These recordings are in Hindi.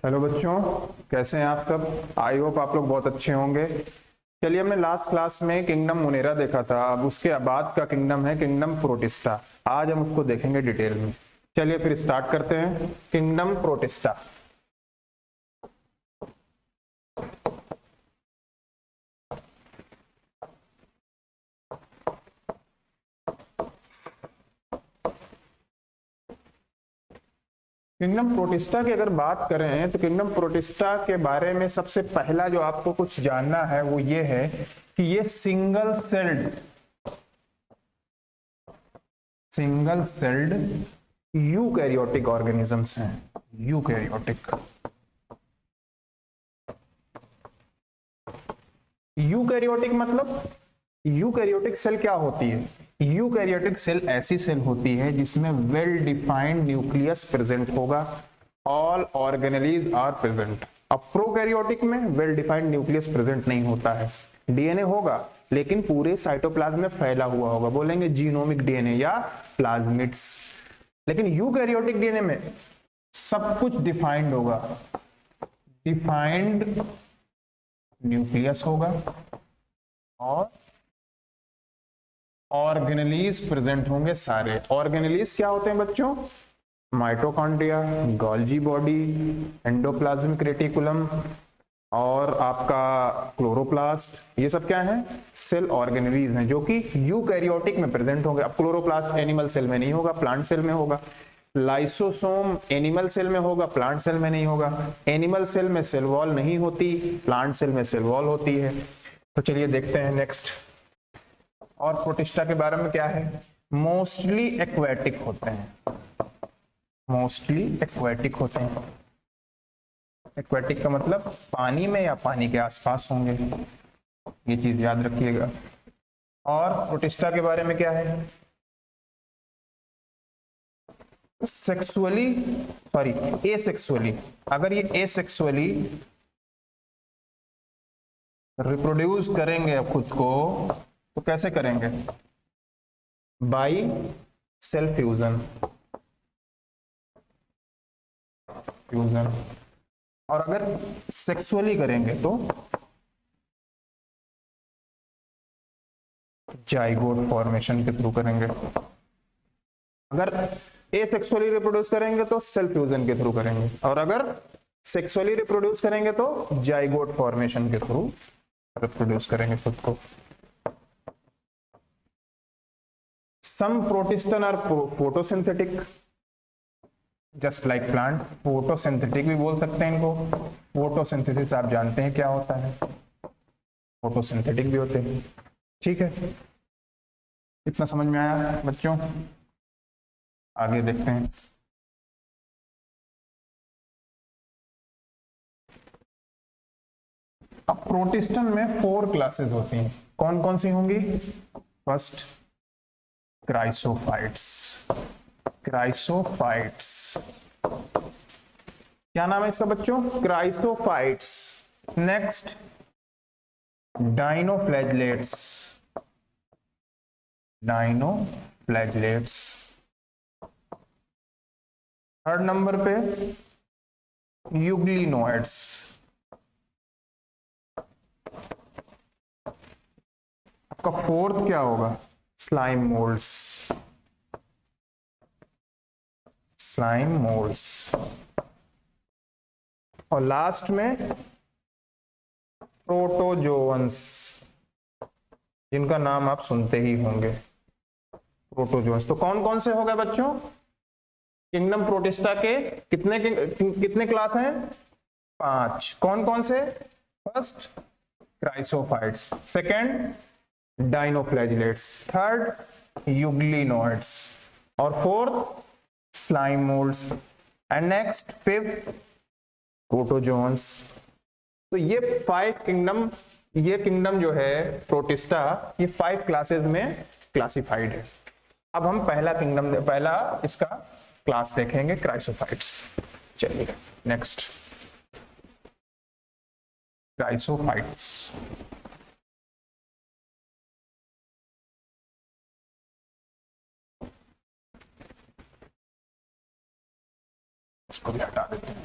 हेलो बच्चों, कैसे हैं आप सब। आई होप आप लोग बहुत अच्छे होंगे। चलिए, हमने लास्ट क्लास में किंगडम मोनेरा देखा था। अब उसके बाद का किंगडम है किंगडम प्रोटिस्टा। आज हम उसको देखेंगे डिटेल में। चलिए फिर स्टार्ट करते हैं। Kingdom protista. किंगडम प्रोटिस्टा की अगर बात करें तो किंगडम प्रोटिस्टा के बारे में सबसे पहला जो आपको कुछ जानना है वो ये है कि ये सिंगल सेल्ड यूकैरियोटिक ऑर्गेनिजम्स हैं। यूकैरियोटिक यूकैरियोटिक मतलब यूकैरियोटिक सेल क्या होती है। यूकैरियोटिक सेल ऐसी सेल होती है जिसमें वेल डिफाइंड न्यूक्लियस प्रेजेंट होगा। All organelles are present. अब प्रोकैरियोटिक में वेल डिफाइंड न्यूक्लियस प्रेजेंट नहीं होता है। डीएनए होगा लेकिन पूरे साइटोप्लाज्म में फैला हुआ होगा, बोलेंगे जीनोमिक डीएनए या प्लाज्मिड्स। लेकिन यूकैरियोटिक डीएनए में सब कुछ डिफाइंड होगा। डिफाइंड न्यूक्लियस होगा और ऑर्गेनेलीज प्रेजेंट होंगे। सारे ऑर्गेनेलीज क्या होते हैं बच्चों? Mitochondria, Golgi body, endoplasmic reticulum और आपका क्लोरोप्लास्ट। ये सब क्या है? सेल ऑर्गेनेलीज हैं जो कि यूकैरियोटिक में प्रेजेंट होंगे। अब क्लोरोप्लास्ट एनिमल सेल में नहीं होगा, प्लांट सेल में होगा। लाइसोसोम एनिमल सेल में होगा, प्लांट सेल में नहीं होगा। एनिमल सेल में सेल वॉल नहीं होती, प्लांट सेल में सेल वॉल होती है। तो चलिए देखते हैं नेक्स्ट। और प्रोटिस्टा के बारे में क्या है? मोस्टली एक्वेटिक होते हैं। मोस्टली एक्वेटिक होते हैं। एक्वेटिक का मतलब पानी में या पानी के आसपास होंगे, ये चीज याद रखिएगा। और प्रोटिस्टा के बारे में क्या है? एसेक्सुअली। अगर ये एसेक्सुअली रिप्रोड्यूस करेंगे खुद को तो कैसे करेंगे? By cell fusion. और अगर सेक्सुअली करेंगे तो जाइगोट फॉर्मेशन के थ्रू करेंगे। अगर एसेक्सुअली रिप्रोड्यूस करेंगे तो सेल फ्यूजन के थ्रू करेंगे, और अगर सेक्सुअली रिप्रोड्यूस करेंगे तो जाइगोट फॉर्मेशन के थ्रू रिप्रोड्यूस करेंगे खुद को। Some protistan are photosynthetic just like plant. Photosynthetic भी बोल सकते हैं इनको। फोटोसिंथेसिस आप जानते हैं क्या होता है, फोटोसिंथेटिक भी होते हैं। ठीक है, इतना समझ में आया बच्चों? आगे देखते हैं। अब प्रोटिस्टन में 4 क्लासेस होती हैं। कौन कौन सी होंगी? First, chrysophytes. क्या नाम है इसका बच्चों? क्राइसोफाइट्स। नेक्स्ट, डाइनोफ्लैजलेट्स। थर्ड नंबर पे यूग्लिनोइड्स। आपका फोर्थ क्या होगा? Slime moulds. और लास्ट में प्रोटोजोअन्स, जिनका नाम आप सुनते ही होंगे, प्रोटोजोअन्स। तो कौन कौन से हो गए बच्चों? किंगडम प्रोटिस्टा के कितने क्लास हैं? 5। कौन कौन से? First, chrysophytes. Second, dinoflagellates. Third, euglenoids. और fourth, slime moulds. And next, fifth, protozoans. तो ये 5 किंगडम, ये किंगडम जो है प्रोटिस्टा, ये 5 क्लासेस में क्लासिफाइड है। अब हम पहला इसका क्लास देखेंगे, क्राइसोफाइट्स। चलिए नेक्स्ट, क्राइसोफाइट्स। इसको भी हटा देते हैं।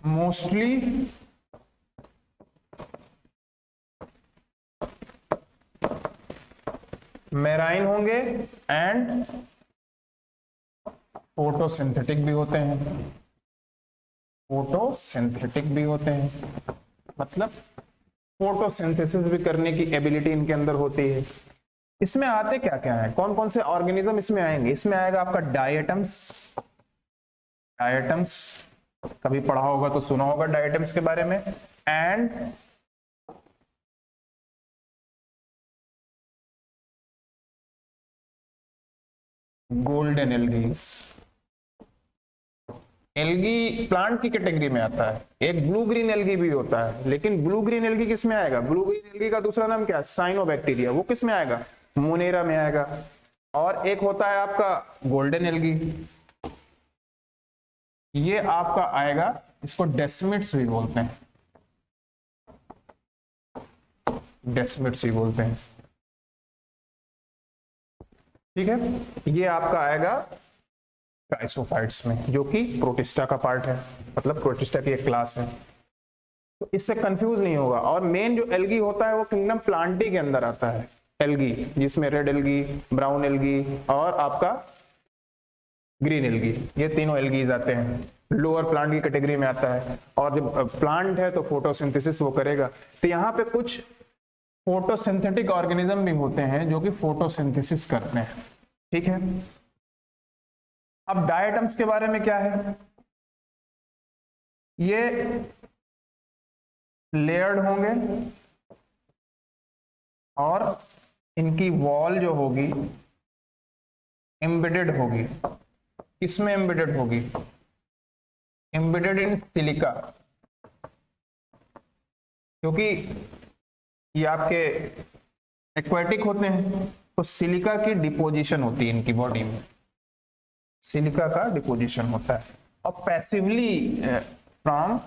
मोस्टली मेराइन होंगे एंड फोटोसिंथेटिक भी होते हैं, फोटोसिंथेटिक भी होते हैं, मतलब फोटोसिंथेसिस भी करने की एबिलिटी इनके अंदर होती है। इसमें आते क्या क्या है, कौन कौन से ऑर्गेनिज्म इसमें आएंगे? इसमें आएगा आपका डायटम्स, डायटम्स कभी पढ़ा होगा तो सुना होगा डायटम्स के बारे में, and golden algae. Algae plant की कैटेगरी में आता है, एक ब्लू ग्रीन एल्गी भी होता है, लेकिन ब्लू ग्रीन एल्गी किस में आएगा? ब्लू ग्रीन एल्गी का दूसरा नाम क्या है? साइनोबैक्टीरिया, वो किस में आएगा? मोनेरा में आएगा। और एक होता है आपका गोल्डन एल्गी, ये आपका आएगा, इसको डेस्मिड्स भी बोलते हैं, डेस्मिड्स भी बोलते हैं, ठीक है। ये आपका आएगा क्राइसोफाइट्स में, जो कि प्रोटिस्टा का पार्ट है, मतलब प्रोटिस्टा की एक क्लास है, तो इससे कंफ्यूज नहीं होगा। और मेन जो एल्गी होता है वो किंगडम प्लांटी के अंदर आता है, एल्गी, जिसमें रेड एल्गी, ब्राउन एल्गी और आपका ग्रीन एल्गी, ये तीनों एल्गीज आते हैं, लोअर प्लांट की कैटेगरी में आता है। और जब प्लांट है तो फोटोसिंथेसिस वो करेगा। तो यहाँ पे कुछ फोटोसिंथेटिक ऑर्गेनिज्म भी होते हैं जो कि फोटोसिंथेसिस करते हैं, ठीक है। अब डायटम्स के बारे में क्या है, ये लेयर्ड होंगे और इनकी वॉल जो होगी एम्बेडेड होगी, किसमें एम्बेडेड होगी? एम्बेडेड इन सिलिका, क्योंकि ये आपके एक्वेटिक होते हैं तो सिलिका की डिपोजिशन होती है इनकी बॉडी में, सिलिका का डिपोजिशन होता है। और पैसिवली फ्रॉम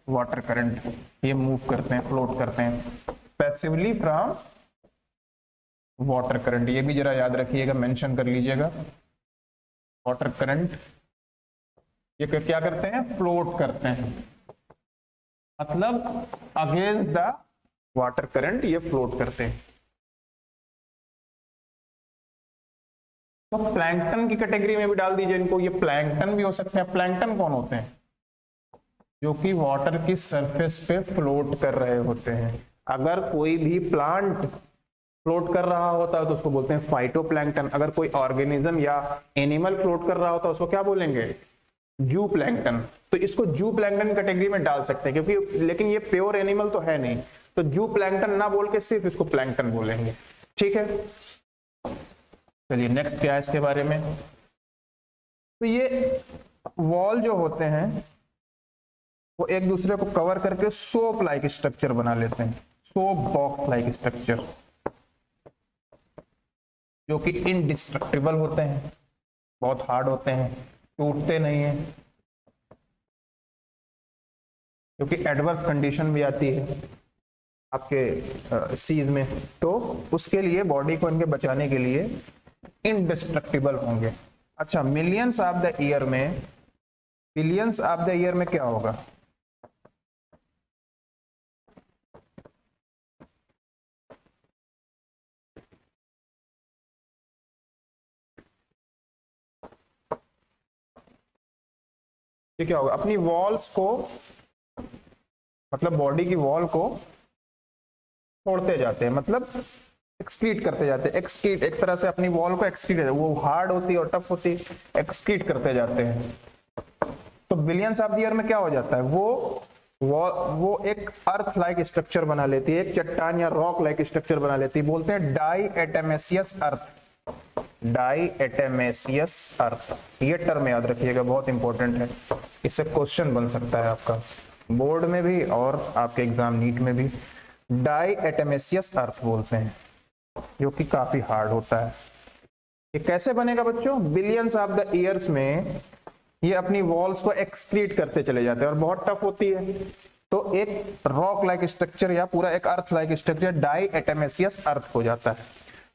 वाटर करंट ये मूव करते हैं, फ्लोट करते हैं, पैसिवली फ्रॉम वाटर करंट, ये भी जरा याद रखिएगा, मेंशन कर लीजिएगा। वाटर करंट ये क्या करते हैं? फ्लोट करते हैं, मतलब अगेंस्ट द वाटर करंट ये फ्लोट करते हैं। तो प्लैंकटन की कैटेगरी में भी डाल दीजिए इनको, ये प्लैंकटन भी हो सकते हैं। प्लैंकटन कौन होते हैं? जो कि वाटर की सरफेस पे फ्लोट कर रहे होते हैं। अगर कोई भी प्लांट फ्लोट कर रहा होता है तो उसको बोलते हैं फाइटोप्लैंक्टन। अगर कोई ऑर्गेनिज्म या एनिमल फ्लोट कर रहा होता है उसको क्या बोलेंगे? जू प्लैंक्टन। तो इसको जू प्लैंक्टन कैटेगरी में डाल सकते हैं, क्योंकि लेकिन ये प्योर एनिमल तो है नहीं, तो जू प्लैंक्टन ना बोल के सिर्फ इसको प्लैंक्टन बोलेंगे, ठीक है। चलिए नेक्स्ट क्या है इसके बारे में। तो ये वॉल जो होते हैं वो एक दूसरे को कवर करके सोप लाइक स्ट्रक्चर बना लेते हैं, सोप बॉक्स लाइक स्ट्रक्चर, जो कि इनडिस्ट्रक्टिबल होते हैं, बहुत हार्ड होते हैं, टूटते नहीं है, क्योंकि एडवर्स कंडीशन भी आती है आपके सीज में, तो उसके लिए बॉडी को इनके बचाने के लिए इनडिस्ट्रक्टिबल होंगे। अच्छा, मिलियंस ऑफ द ईयर में, बिलियंस ऑफ द ईयर में क्या होगा? ये क्या होगा? अपनी वॉल्स को, मतलब बॉडी की वॉल को छोड़ते जाते हैं, मतलब एक्सक्रीट करते जाते हैं। एक्सक्रीट एक तरह से अपनी वॉल को एक्सक्रीट, वो हार्ड होती है और टफ होती है, एक्सक्रीट करते जाते हैं। तो बिलियंस ऑफ द ईयर में क्या हो जाता है? वो एक अर्थ लाइक स्ट्रक्चर बना लेती है, एक चट्टान या रॉक लाइक स्ट्रक्चर बना लेती है, बोलते हैं डाईएटमेसियस अर्थ, डाईएटमेसियस अर्थ। ये टर्म याद रखिएगा, बहुत इंपॉर्टेंट है, इससे क्वेश्चन बन सकता है आपका बोर्ड में भी और आपके एग्जाम नीट में भी। डाईएटमेसियस अर्थ बोलते हैं, जो कि काफी हार्ड होता है। ये कैसे बनेगा बच्चों? बिलियंस ऑफ द ईयर्स में ये अपनी वॉल्स को एक्सक्रीट करते चले जाते हैं और बहुत टफ होती है, तो एक रॉक लाइक स्ट्रक्चर या पूरा एक अर्थ लाइक स्ट्रक्चर डाईएटमेसियस अर्थ हो जाता है,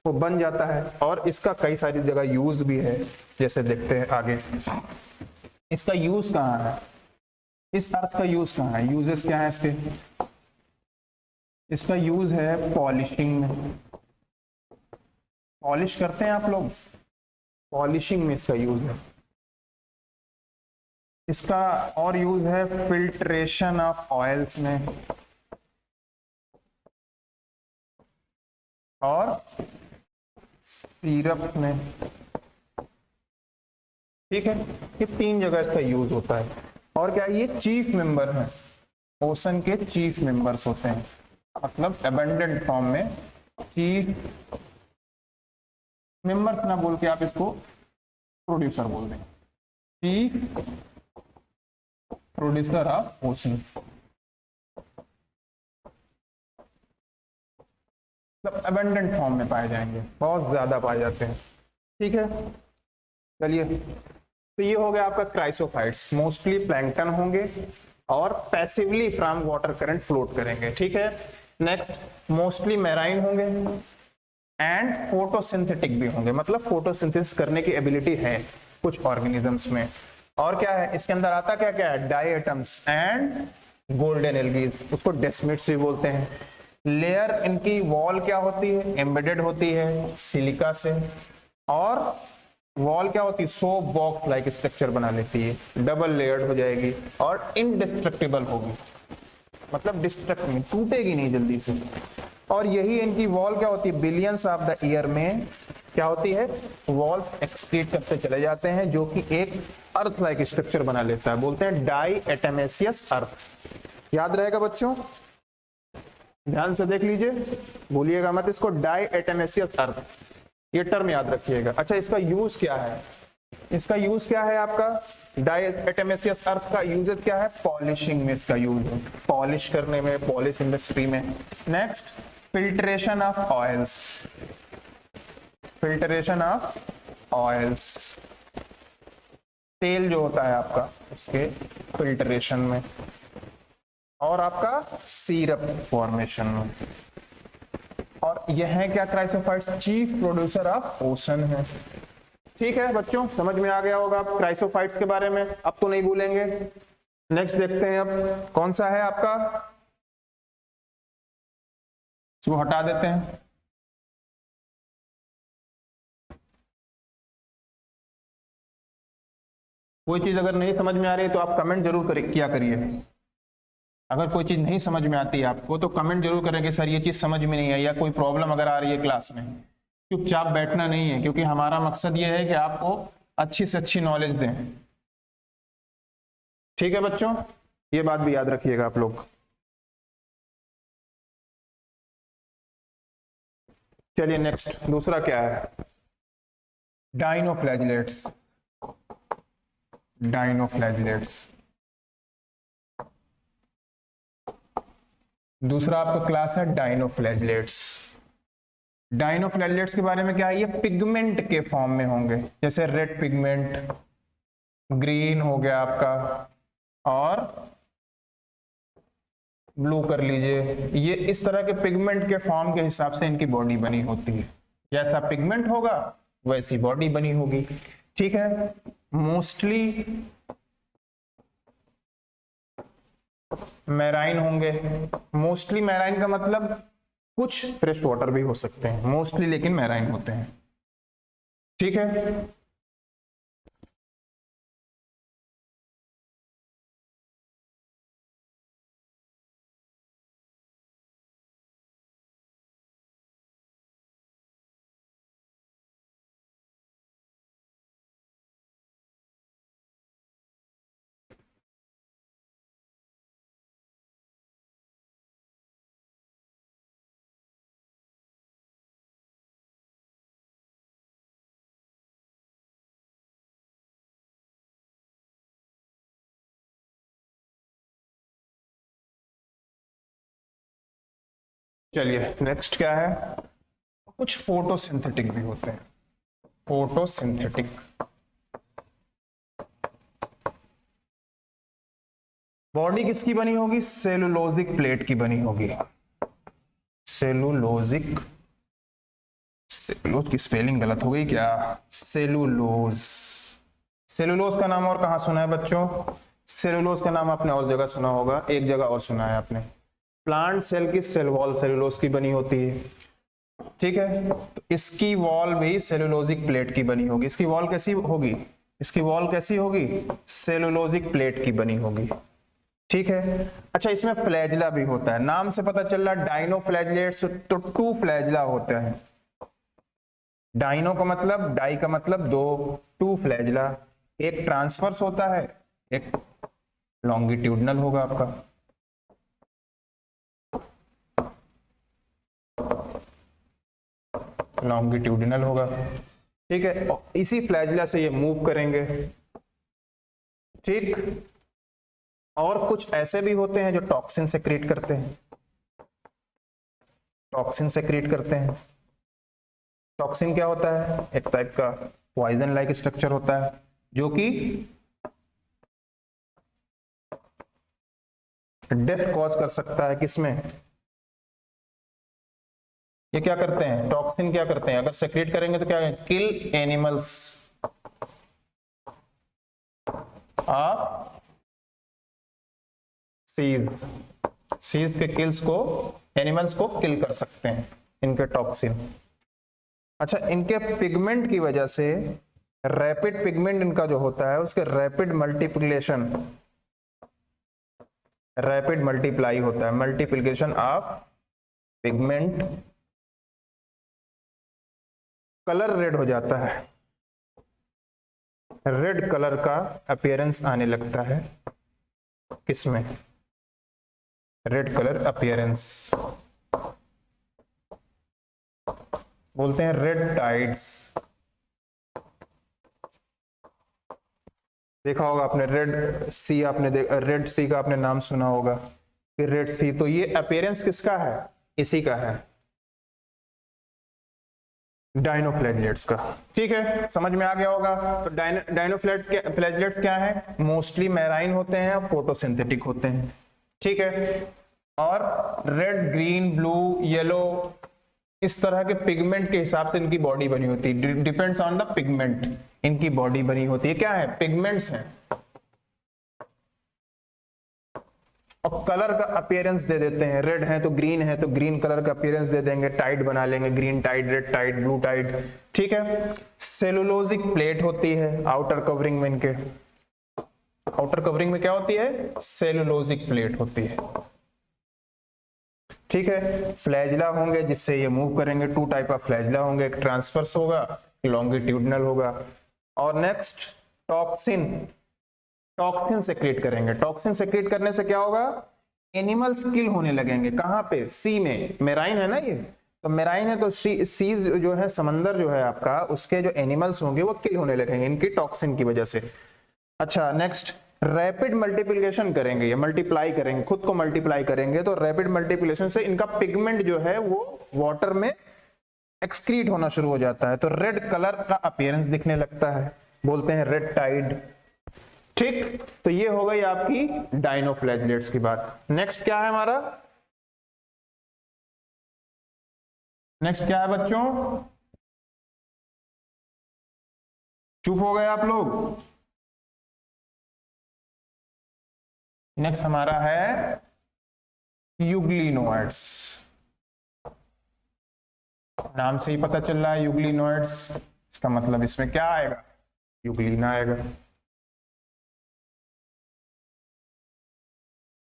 वो बन जाता है। और इसका कई सारी जगह यूज भी है, जैसे देखते हैं आगे। इसका यूज कहाँ है? इस अर्थ का यूज कहाँ है, यूजेस क्या है इसके? इसका यूज है पॉलिशिंग में। पॉलिश करते हैं आप लोग, पॉलिशिंग में इसका यूज है। इसका और यूज है फिल्ट्रेशन ऑफ ऑयल्स में और सिरप में। ठीक है, ये 3 जगह इसका यूज होता है। और क्या ये चीफ मेंबर है, ओशन के चीफ मेंबर्स होते हैं, मतलब अबंडेंट फॉर्म में चीफ मेंबर्स ना बोल के आप इसको प्रोड्यूसर बोल दें, चीफ प्रोड्यूसर ऑफ ओशंस, मतलब अबंडेंट फॉर्म में पाए जाएंगे, बहुत ज्यादा पाए जाते हैं। ठीक है, चलिए, तो ये हो गया आपका क्राइसोफाइट्स, मोस्टली प्लैंक्टन होंगे और passively from water current float करेंगे। ठीक है, नेक्स्ट मोस्टली मैराइन होंगे एंड फोटोसिंथेटिक भी होंगे, मतलब फोटोसिंथेसिस करने की एबिलिटी है कुछ ऑर्गेनिजम्स में। और क्या है इसके अंदर आता, क्या क्या है, डायटम्स एंड गोल्डन एल्गीज, उसको डेस्मिड्स भी बोलते हैं। लेयर इनकी वॉल क्या होती है, एम्बेडेड होती है सिलिका से, और वॉल क्या होती है, सोप बॉक्स लाइक स्ट्रक्चर बना लेती है, डबल लेयर्ड हो जाएगी और इनडिस्ट्रक्टिबल होगी, मतलब डिस्ट्रक्ट नहीं, टूटेगी नहीं जल्दी से। और यही इनकी वॉल क्या होती है, बिलियंस ऑफ द ईयर में क्या होती है, वॉल्स एक्सक्रीट करते चले जाते हैं, जो कि एक अर्थ लाइक स्ट्रक्चर बना लेता है, बोलते हैं डाई एटमेसियस अर्थ। याद रहेगा बच्चों, ध्यान से देख लीजिए, भूलिएगा मत इसको, डाई एटमेसियस अर्थ, ये टर्म याद रखिएगा। अच्छा, इसका यूज क्या है, इसका यूज क्या है आपका, डाई एटमेसियस अर्थ का यूजेस क्या है, पॉलिशिंग में इसका यूज है, पॉलिश करने में, पॉलिश इंडस्ट्री में। Next, filtration of oils, filtration of oils, तेल जो होता है आपका उसके फिल्ट्रेशन में, और आपका सिरप फॉर्मेशन में। और यह है क्या, chrysophytes chief producer of ocean है। ठीक है बच्चों, समझ में आ गया होगा आप क्राइसोफाइट्स के बारे में, अब तो नहीं भूलेंगे। नेक्स्ट देखते हैं अब कौन सा है आपका, इसको हटा देते हैं। कोई चीज अगर नहीं समझ में आ रही है तो आप कमेंट जरूर किया करिए। अगर कोई चीज नहीं समझ में आती है आपको तो कमेंट जरूर करें कि सर ये चीज समझ में नहीं आई, या कोई प्रॉब्लम अगर आ रही है क्लास में। चुपचाप बैठना नहीं है, क्योंकि हमारा मकसद ये है कि आपको अच्छी से अच्छी नॉलेज दें। ठीक है बच्चों, ये बात भी याद रखिएगा आप लोग। चलिए नेक्स्ट, दूसरा क्या है, डाइनोफ्लैजिलेट्स, डाइनोफ्लैजिलेट्स। दूसरा आपका क्लास है डाइनोफ्लैजिलेट्स। डाइनोफ्लैजिलेट्स के बारे में क्या है, ये पिगमेंट के फॉर्म में होंगे, जैसे रेड पिगमेंट, ग्रीन हो गया आपका, और ब्लू कर लीजिए। ये इस तरह के पिगमेंट के फॉर्म के हिसाब से इनकी बॉडी बनी होती है, जैसा पिगमेंट होगा वैसी बॉडी बनी होगी। ठीक है, मोस्टली मैराइन होंगे। मोस्टली मैराइन का मतलब कुछ फ्रेश वाटर भी हो सकते हैं, मोस्टली लेकिन मैराइन होते हैं। ठीक है, चलिए नेक्स्ट क्या है, कुछ फोटोसिंथेटिक भी होते हैं, फोटोसिंथेटिक। बॉडी किसकी बनी होगी, सेलुलोजिक प्लेट की बनी होगी, सेलुलोजिक, सेलुलोज की स्पेलिंग गलत हो गई क्या, सेलुलोज। सेलुलोज का नाम और कहां सुना है बच्चों, सेलुलोज का नाम आपने और जगह सुना होगा, एक जगह और सुना है आपने। प्लांट सेल की सेल वॉल सेलुलोज की बनी होती है, ठीक है। तो इसकी वॉल भी सेलुलोजिक प्लेट की बनी होगी। इसकी वॉल कैसी होगी? इसकी वॉल कैसी होगी? सेलुलोजिक प्लेट की बनी होगी, ठीक है। अच्छा, इसमें फ्लैजला भी होता है, नाम से पता चल रहा डाइनोफ्लैजलेट्स, तो 2 फ्लैजला होते हैं। डाइनो का मतलब, डाई का मतलब 2, 2 फ्लैजला, एक ट्रांसवर्स होता है, एक लॉन्गिट्यूडनल होगा आपका। लॉन्गिट्यूडनल होगा, ठीक है। और इसी फ्लैजला से ये मूव करेंगे, ठीक। और कुछ ऐसे भी होते हैं जो टॉक्सिन सेक्रेट करते हैं, टॉक्सिन सेक्रेट करते हैं। टॉक्सिन क्या होता है? एक टाइप का पॉइजन लाइक स्ट्रक्चर होता है, जो कि डेथ कॉज कर सकता है। किसमें? ये क्या करते हैं? टॉक्सिन क्या करते हैं? अगर सेक्रेट करेंगे तो क्या? किल एनिमल्स ऑफ सीज, सीज के किल्स को, एनिमल्स को किल कर सकते हैं इनके टॉक्सिन। अच्छा, इनके पिगमेंट की वजह से, रैपिड पिगमेंट इनका जो होता है, उसके रैपिड मल्टीप्लिकेशन, रैपिड मल्टीप्लाई होता है, multiplication of pigment, colour red हो जाता है, रेड कलर का अपीयरेंस आने लगता है। किसमें? रेड कलर अपीयरेंस बोलते हैं रेड टाइड्स। देखा होगा आपने रेड सी, आपने रेड सी का आपने नाम सुना होगा कि रेड सी, तो ये अपीयरेंस किसका है? इसी का है, डाइनोफ्लैजलेट्स का, ठीक है। समझ में आ गया होगा। तो डाइनोफ्लैजलेट्स क्या है? मोस्टली मैराइन होते हैं, फोटोसिंथेटिक होते हैं, ठीक है। और रेड, ग्रीन, ब्लू, येलो, इस तरह के पिगमेंट के हिसाब से इनकी बॉडी बनी होती है। डिपेंड्स ऑन द पिगमेंट इनकी बॉडी बनी होती है। क्या है? पिगमेंट्स हैं। और कलर का अपीयरेंस दे देते हैं, रेड है तो ग्रीन है तो ग्रीन कलर का अपीयरेंस दे देंगे, टाइड बना लेंगे, green tide, red tide, blue tide, ठीक है। सेलुलोजिक प्लेट होती है आउटर कवरिंग में, इनके आउटर कवरिंग में क्या होती है? सेलुलोजिक प्लेट होती है, ठीक है। फ्लैजला होंगे जिससे ये मूव करेंगे, 2 टाइप ऑफ फ्लैजला होंगे, एक ट्रांसवर्स होगा, लॉन्गिट्यूडनल होगा। और नेक्स्ट टॉक्सिन, टॉक्सिन सेक्रेट करेंगे। टॉक्सिन सेक्रेट करने से क्या होगा? एनिमल्स किल होने लगेंगे। कहां पे? सी में, मेराइन है ना ये, तो मेराइन है तो सीज जो है, समंदर जो है आपका, उसके जो एनिमल्स होंगे वो किल होने लगेंगे इनकी टॉक्सिन की वजह से। अच्छा, नेक्स्ट रैपिड मल्टीप्लिकेशन करेंगे, ये मल्टीप्लाई करेंगे, खुद को मल्टीप्लाई करेंगे, तो रैपिड मल्टीप्लिकेशन से इनका पिगमेंट जो है वो वाटर में एक्सक्रीट होना शुरू हो जाता है, तो रेड कलर का अपीयरेंस दिखने लगता है, बोलते हैं रेड टाइड, ठीक। तो ये हो गई आपकी डाइनोफ्लैजलेट्स की बात। नेक्स्ट क्या है हमारा? नेक्स्ट क्या है बच्चों? चुप हो गए आप लोग? नेक्स्ट हमारा है यूग्लिनोइड्स। नाम से ही पता चल रहा है यूग्लिनोइड्स, इसका मतलब इसमें क्या आएगा? यूग्लिन आएगा।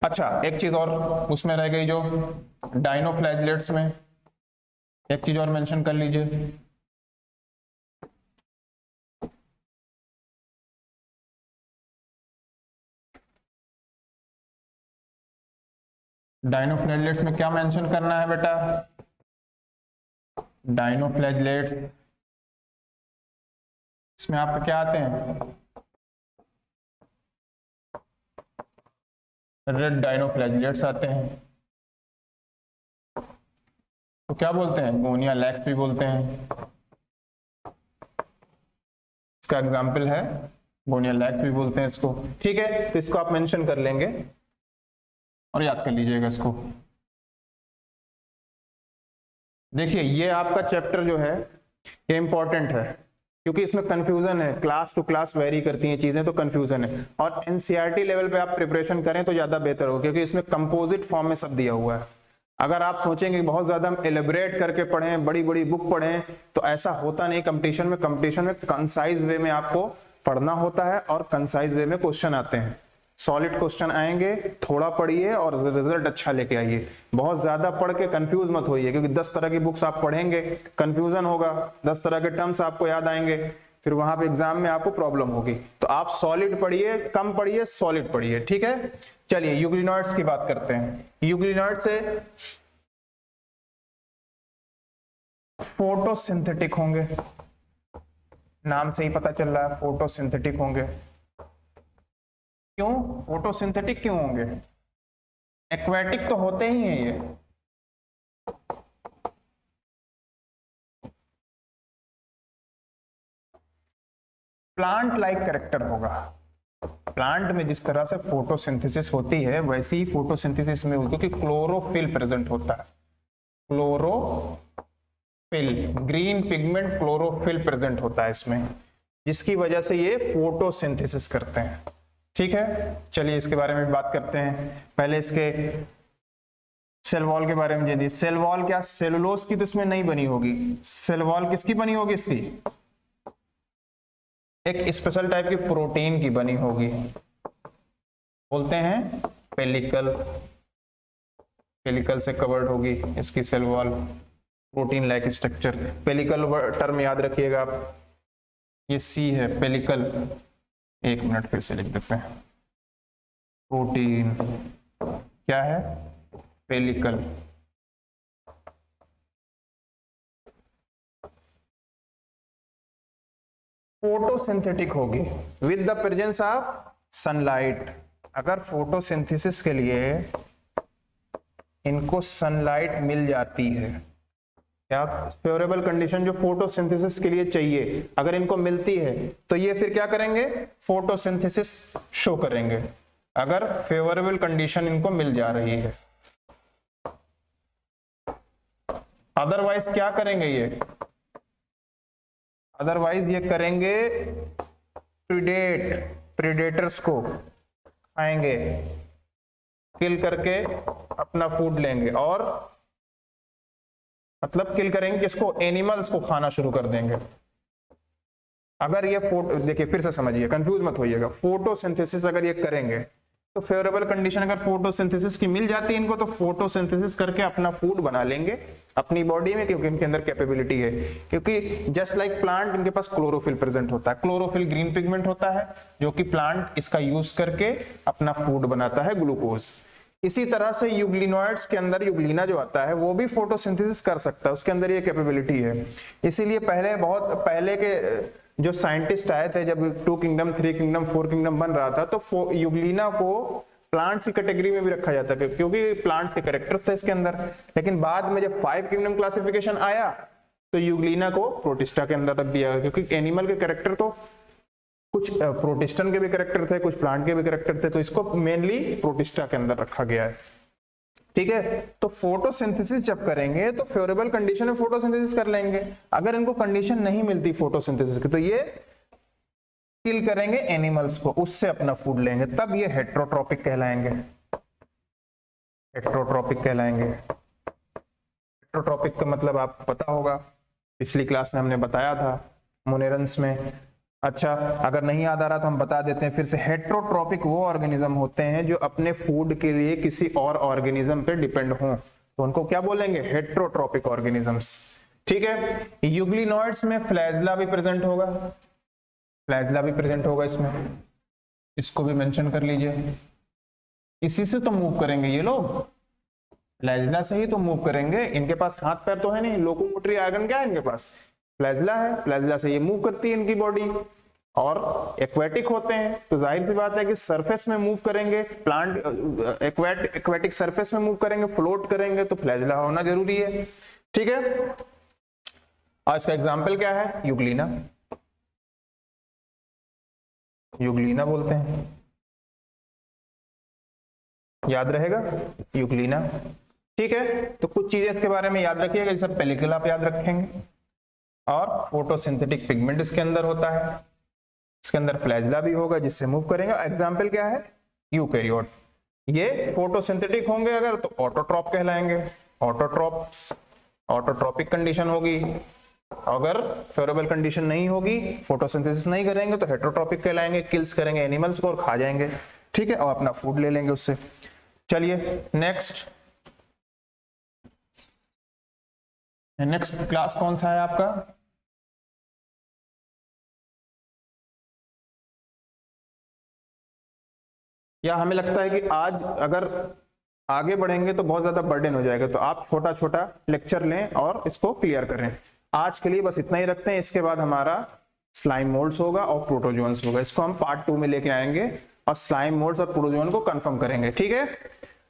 अच्छा, एक चीज और उसमें रह गई, जो डाइनोफ्लैजलेट्स में एक चीज और मेंशन कर लीजिए। डाइनोफ्लैजलेट्स में क्या मेंशन करना है बेटा? डाइनोफ्लैजलेट्स इसमें आपके क्या आते हैं? रेड डाइनोफ्लैजलेट्स आते हैं। तो क्या बोलते हैं? गोनिया लैक्स भी बोलते हैं। इसका एग्जाम्पल है गोनिया लैक्स भी बोलते हैं इसको, ठीक है। तो इसको आप मेंशन कर लेंगे और याद कर लीजिएगा इसको। देखिए, ये आपका चैप्टर जो है ये इंपॉर्टेंट है, क्योंकि इसमें कंफ्यूजन है, क्लास टू क्लास वेरी करती हैं चीजें, तो कंफ्यूजन है। और एनसीईआरटी लेवल पे आप प्रिपरेशन करें तो ज्यादा बेहतर हो, क्योंकि इसमें कंपोजिट फॉर्म में सब दिया हुआ है। अगर आप सोचेंगे बहुत ज्यादा एलिब्रेट करके पढ़ें, बड़ी बड़ी बुक पढ़ें, तो ऐसा होता नहीं। कंपटीशन में कंसाइज वे में आपको पढ़ना होता है और कंसाइज वे में क्वेश्चन आते हैं, सॉलिड क्वेश्चन आएंगे। थोड़ा पढ़िए और रिजल्ट अच्छा लेके आइए। बहुत ज्यादा पढ़ के कंफ्यूज मत होइए, क्योंकि 10 तरह की बुक्स आप पढ़ेंगे, कंफ्यूजन होगा, 10 तरह के टर्म्स आपको याद आएंगे, फिर वहां पे एग्जाम में आपको प्रॉब्लम होगी। तो आप सॉलिड पढ़िए, कम पढ़िए, सॉलिड पढ़िए, ठीक है। चलिए यूग्लिनॉइड्स की बात करते हैं। यूग्लिनॉइड से फोटोसिंथेटिक होंगे, नाम से ही पता चल रहा है फोटोसिंथेटिक होंगे। क्यों फोटोसिंथेटिक क्यों होंगे? एक्वेटिक तो होते ही हैं ये, प्लांट लाइक कैरेक्टर होगा। प्लांट में जिस तरह से फोटोसिंथेसिस होती है वैसी ही फोटोसिंथेसिस में होती है, क्योंकि क्लोरोफिल प्रेजेंट होता है। Chlorophyll, green pigment chlorophyll present होता है इसमें, जिसकी वजह से ये फोटोसिंथेसिस करते हैं, ठीक है। चलिए इसके बारे में बात करते हैं। पहले इसके सेल वॉल के बारे में जानिए। सेल वॉल क्या, सेलुलोज की तो इसमें नहीं बनी होगी। सेल वॉल किसकी बनी होगी? इसकी एक स्पेशल टाइप की प्रोटीन की बनी होगी, बोलते हैं पेलिकल। पेलिकल से कवर्ड होगी इसकी cell wall, protein like structure. Pellicle term याद रखिएगा आप, ये सी है पेलिकल। एक मिनट फिर से लिख देते हैं। प्रोटीन क्या है? पेलिकल। फोटोसिंथेटिक होगी with the presence of sunlight. अगर फोटोसिंथेसिस के लिए इनको सनलाइट मिल जाती है, क्या फेवरेबल कंडीशन जो फोटोसिंथेसिस के लिए चाहिए, अगर इनको मिलती है तो ये फिर क्या करेंगे? फोटोसिंथेसिस शो करेंगे, अगर फेवरेबल कंडीशन इनको मिल जा रही है। अदरवाइज क्या करेंगे ये? अदरवाइज ये करेंगे प्रीडेटर्स को खाएंगे, किल करके अपना फूड लेंगे, और मतलब किल करेंगे किसको? एनिमल्स को खाना शुरू कर देंगे। अगर ये फोटो देखिए, फिर से समझिए, कंफ्यूज मत होइएगा। फोटोसिंथेसिस अगर ये करेंगे तो फेवरेबल कंडीशन अगर फोटोसिंथेसिस की मिल जाती है इनको, तो फोटोसिंथेसिस करके अपना फूड बना लेंगे अपनी बॉडी में, क्योंकि इनके अंदर कैपेबिलिटी है। क्योंकि जस्ट लाइक प्लांट, इनके पास क्लोरोफिल प्रेजेंट होता है। क्लोरोफिल ग्रीन पिगमेंट होता है, जो कि प्लांट इसका यूज करके अपना फूड बनाता है, ग्लूकोज। इसी तरह से यूग्लिनॉइड्स के अंदर यूग्लिना जो आता है वो भी फोटोसिंथेसिस कर सकता है, उसके अंदर ये कैपेबिलिटी है। इसीलिए बहुत पहले के जो साइंटिस्ट आए थे, जब 2 किंगडम 3 किंगडम 4 किंगडम बन रहा था, तो यूग्लिना को प्लांट्स की कैटेगरी में भी रखा जाता है, क्योंकि प्लांट्स के कैरेक्टर्स थे इसके अंदर। लेकिन बाद में जब 5 किंगडम क्लासिफिकेशन आया तो यूग्लिना को प्रोटिस्टा के अंदर रख दिया, क्योंकि एनिमल के कैरेक्टर तो कुछ प्रोटिस्टन के भी कैरेक्टर थे, कुछ प्लांट के भी कैरेक्टर थे, तो इसको मेनली प्रोटिस्टा के अंदर रखा गया है, ठीक है। तो फोटोसिंथेसिस जब करेंगे तो फेवरेबल कंडीशन में फोटोसिंथेसिस कर लेंगे। अगर इनको कंडीशन नहीं मिलती फोटोसिंथेसिस की, तो ये किल करेंगे एनिमल्स को, उससे अपना फूड लेंगे, तब ये हेट्रोट्रोपिक कहलाएंगे। हेट्रोट्रोपिक कहलाएंगे। हेट्रोट्रोपिक का मतलब आपको पता होगा, पिछली क्लास में हमने बताया था मोनेरंस में। अच्छा, अगर नहीं याद आ रहा तो हम बता देते हैं फिर से। हेट्रोट्रोपिक वो ऑर्गेनिज्म होते हैं जो अपने फूड के लिए किसी और ऑर्गेनिज्म पे डिपेंड हों, तो उनको क्या बोलेंगे? हेट्रोट्रोपिक ऑर्गेनिजम्स, ठीक है। यूग्लिनॉइड्स में फ्लैजला भी प्रेजेंट होगा, फ्लैजला भी प्रेजेंट होगा इसमें, इसको भी मेंशन कर लीजिए। इसी से तो मूव करेंगे ये लोग, फ्लैजला से ही तो मूव करेंगे। इनके पास हाथ पैर तो है नहीं, लोकोमोटरी ऑर्गन क्या है इनके पास? फ्लैजला है, फ्लैजला से ये मूव करती है इनकी बॉडी। और एक्वेटिक होते हैं तो जाहिर सी बात है कि सरफेस में मूव करेंगे, प्लांट एक्वेटिक सरफेस में मूव करेंगे, फ्लोट करेंगे, तो फ्लैजला होना जरूरी है, ठीक है। और इसका एग्जाम्पल क्या है? यूग्लिना, यूग्लिना बोलते हैं, याद रहेगा यूग्लिना, ठीक है। तो कुछ चीजें इसके बारे में याद रखिएगा, जैसे पेलिकल आप याद रखेंगे, और फोटोसिंथेटिक पिगमेंट इसके अंदर होता है। इसके अंदर फ्लैजला भी होगा जिससे मूव करेंगे। एग्जाम्पल क्या है? यूकैरियोट। ये फोटोसिंथेटिक होंगे अगर तो ऑटोट्रॉप कहलाएंगे। ऑटोट्रॉप्स, ऑटोट्रॉपिक कंडीशन होगी। अगर फेवरेबल कंडीशन नहीं होगी, फोटोसिंथेसिस नहीं करेंगे तो हेटेरोट्रॉपिक कहलाएंगे, किल्स करेंगे एनिमल्स को और खा जाएंगे, ठीक है, और अपना फूड ले लेंगे उससे। चलिए नेक्स्ट क्लास कौन सा है आपका? या हमें लगता है कि आज अगर आगे बढ़ेंगे तो बहुत ज्यादा बर्डन हो जाएगा, तो आप छोटा छोटा लेक्चर लें और इसको क्लियर करें। आज के लिए बस इतना ही रखते हैं। इसके बाद हमारा स्लाइम मोल्ड्स होगा और प्रोटोजोन्स होगा। इसको हम पार्ट 2 में लेके आएंगे और स्लाइम मोल्ड्स और प्रोटोजोन को कंफर्म करेंगे, ठीक है।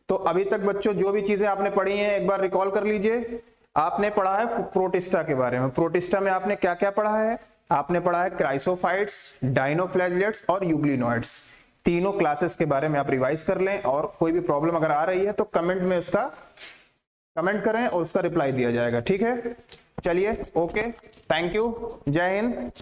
तो अभी तक बच्चों जो भी चीजें आपने पढ़ी हैं एक बार रिकॉल कर लीजिए। आपने पढ़ा है प्रोटिस्टा के बारे में। प्रोटिस्टा में आपने क्या क्या पढ़ा है? आपने पढ़ा है क्राइसोफाइट्स, डाइनोफ्लैजिलेट्स और यूग्लिनोइड्स। तीनों क्लासेस के बारे में आप रिवाइज कर लें और कोई भी प्रॉब्लम अगर आ रही है तो कमेंट में उसका कमेंट करें और उसका रिप्लाई दिया जाएगा, ठीक है। चलिए ओके, थैंक यू, जय हिंद।